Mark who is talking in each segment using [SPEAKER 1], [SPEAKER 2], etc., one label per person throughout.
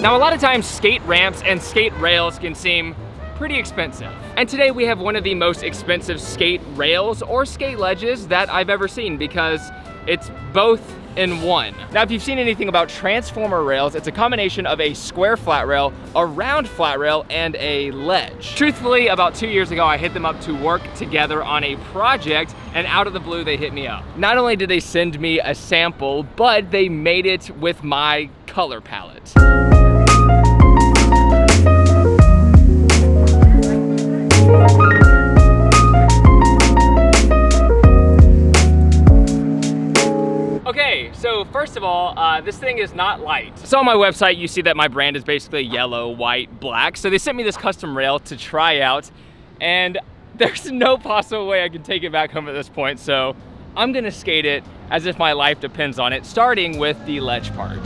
[SPEAKER 1] Now, a lot of times skate ramps and skate rails can seem pretty expensive. And today we have one of the most expensive skate rails or skate ledges that I've ever seen, because it's both in one. Now, if you've seen anything about transformer rails, it's a combination of a square flat rail, a round flat rail, and a ledge. Truthfully, about 2 years ago, I hit them up to work together on a project, and out of the blue, they hit me up. Not only did they send me a sample, but they made it with my color palette. Okay, so first of all, this thing is not light. So on my website, you see that my brand is basically yellow, white, black. So they sent me this custom rail to try out, and there's no possible way I can take it back home at this point. So I'm gonna skate it as if my life depends on it, starting with the ledge part.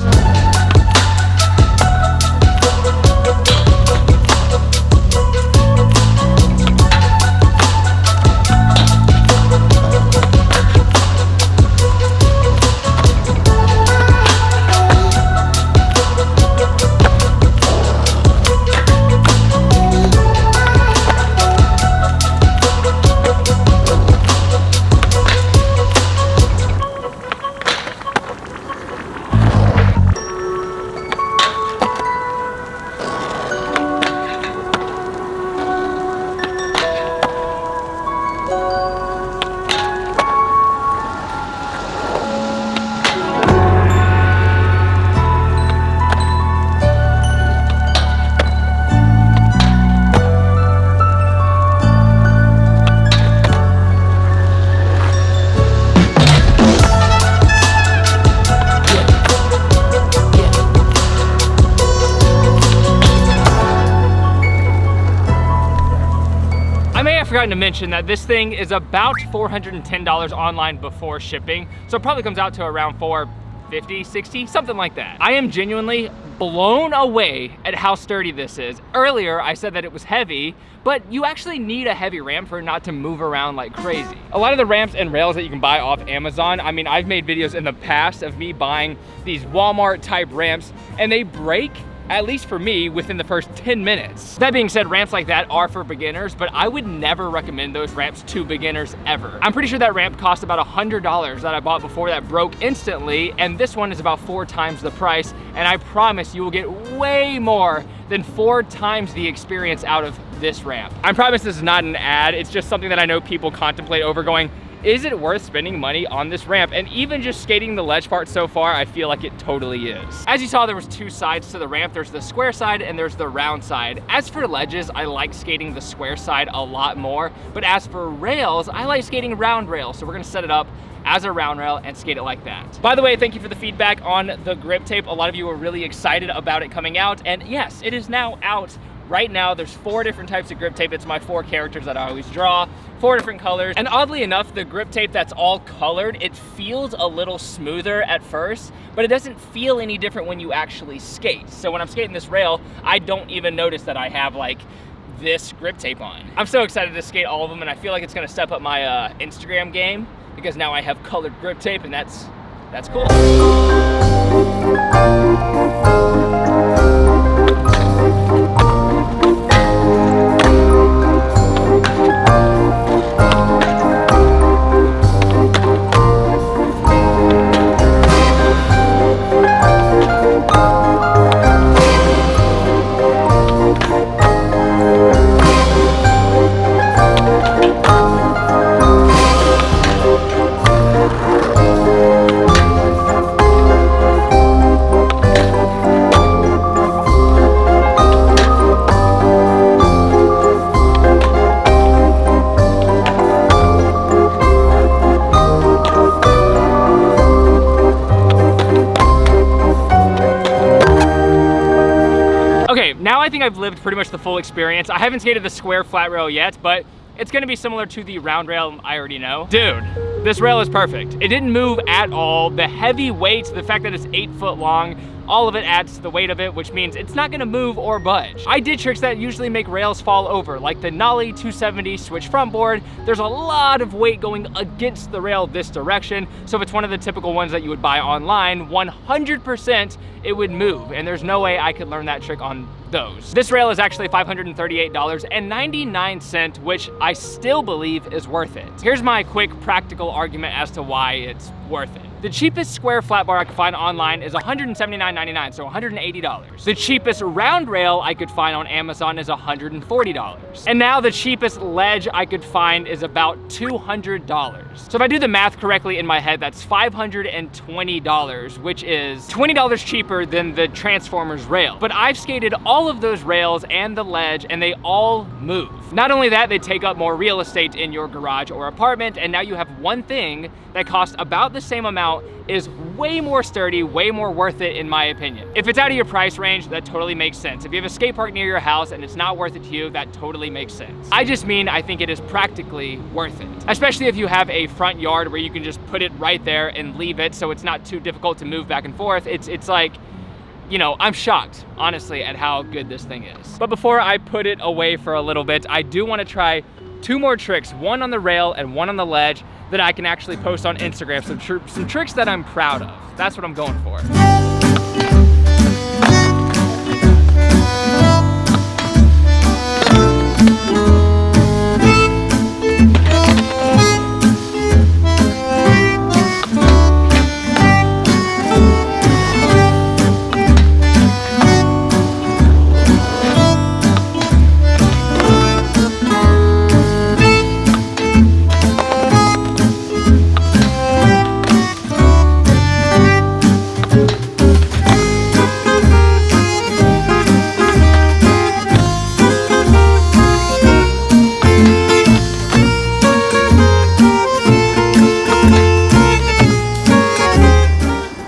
[SPEAKER 1] Forgotten to mention that this thing is about $410 online before shipping, so it probably comes out to around $450, $60, something like that. I am genuinely blown away at how sturdy this is. Earlier, I said that it was heavy, but you actually need a heavy ramp for it not to move around like crazy. A lot of the ramps and rails that you can buy off Amazon, I mean, I've made videos in the past of me buying these Walmart type ramps, and they break, at least for me, within the first 10 minutes. That being said, ramps like that are for beginners, but I would never recommend those ramps to beginners ever. I'm pretty sure that ramp cost about $100 that I bought before that broke instantly, and this one is about 4 times the price, and I promise you will get way more than 4 times the experience out of this ramp. I promise this is not an ad, it's just something that I know people contemplate over, going, is it worth spending money on this ramp? And even just skating the ledge part so far, I feel like it totally is. As you saw, there was 2 sides to the ramp. There's the square side and there's the round side. As for ledges, I like skating the square side a lot more, but as for rails, I like skating round rails. So we're gonna set it up as a round rail and skate it like that. By the way, thank you for the feedback on the grip tape. A lot of you were really excited about it coming out, and yes, it is now out. Right now, there's 4 different types of grip tape. It's my 4 characters that I always draw, 4 different colors. And oddly enough, the grip tape that's all colored, it feels a little smoother at first, but it doesn't feel any different when you actually skate. So when I'm skating this rail, I don't even notice that I have like this grip tape on. I'm so excited to skate all of them, and I feel like it's gonna step up my Instagram game, because now I have colored grip tape, and that's cool. Now I think I've lived pretty much the full experience. I haven't skated the square flat rail yet, but it's gonna be similar to the round rail I already know. Dude, this rail is perfect. It didn't move at all. The heavy weight, the fact that it's 8 foot long, all of it adds to the weight of it, which means it's not gonna move or budge. I did tricks that usually make rails fall over, like the nollie 270 switch front board. There's a lot of weight going against the rail this direction, so if it's one of the typical ones that you would buy online, 100% it would move, and there's no way I could learn that trick on those. This rail is actually $538.99, which I still believe is worth it. Here's my quick practical argument as to why it's worth it. The cheapest square flat bar I could find online is $179.99, so $180. The cheapest round rail I could find on Amazon is $140. And now the cheapest ledge I could find is about $200. So if I do the math correctly in my head, that's $520, which is $20 cheaper than the Transformers rail. But I've skated all of those rails and the ledge, and they all move. Not only that, they take up more real estate in your garage or apartment, and now you have one thing that costs about the same amount, is way more sturdy, way more worth it in my opinion. If it's out of your price range, that totally makes sense. If you have a skate park near your house and it's not worth it to you, that totally makes sense. I just mean I think it is practically worth it. Especially if you have a front yard where you can just put it right there and leave it so it's not too difficult to move back and forth. It's like, you know, I'm shocked, honestly, at how good this thing is. But before I put it away for a little bit, I do want to try 2 more tricks, one on the rail and one on the ledge, that I can actually post on Instagram. Some tricks that I'm proud of. That's what I'm going for.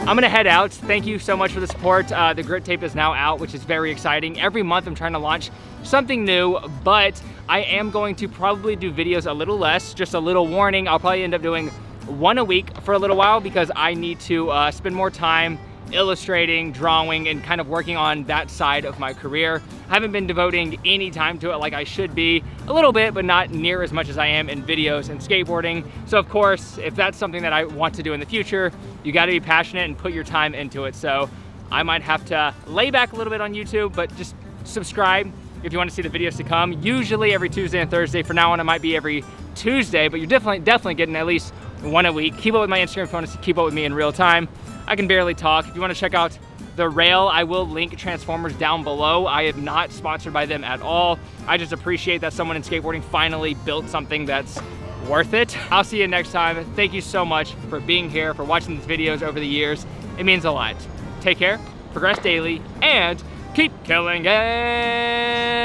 [SPEAKER 1] I'm gonna head out. Thank you so much for the support. The grit tape is now out, which is very exciting. Every month I'm trying to launch something new, but I am going to probably do videos a little less. Just a little warning, I'll probably end up doing 1 a week for a little while because I need to spend more time illustrating, drawing, and kind of working on that side of my career. I haven't been devoting any time to it like I should be. A little bit, but not near as much as I am in videos and skateboarding. So of course, if that's something that I want to do in the future, you gotta be passionate and put your time into it. So I might have to lay back a little bit on YouTube, but just subscribe if you want to see the videos to come. Usually every Tuesday and Thursday. For now on, it might be every Tuesday, but you're definitely getting at least 1 a week. Keep up with my Instagram if you want to keep up with me in real time. I can barely talk. If you want to check out the rail, I will link Transformers down below. I am not sponsored by them at all. I just appreciate that someone in skateboarding finally built something that's worth it. I'll see you next time. Thank you so much for being here, for watching these videos over the years. It means a lot. Take care, progress daily, and keep killing it.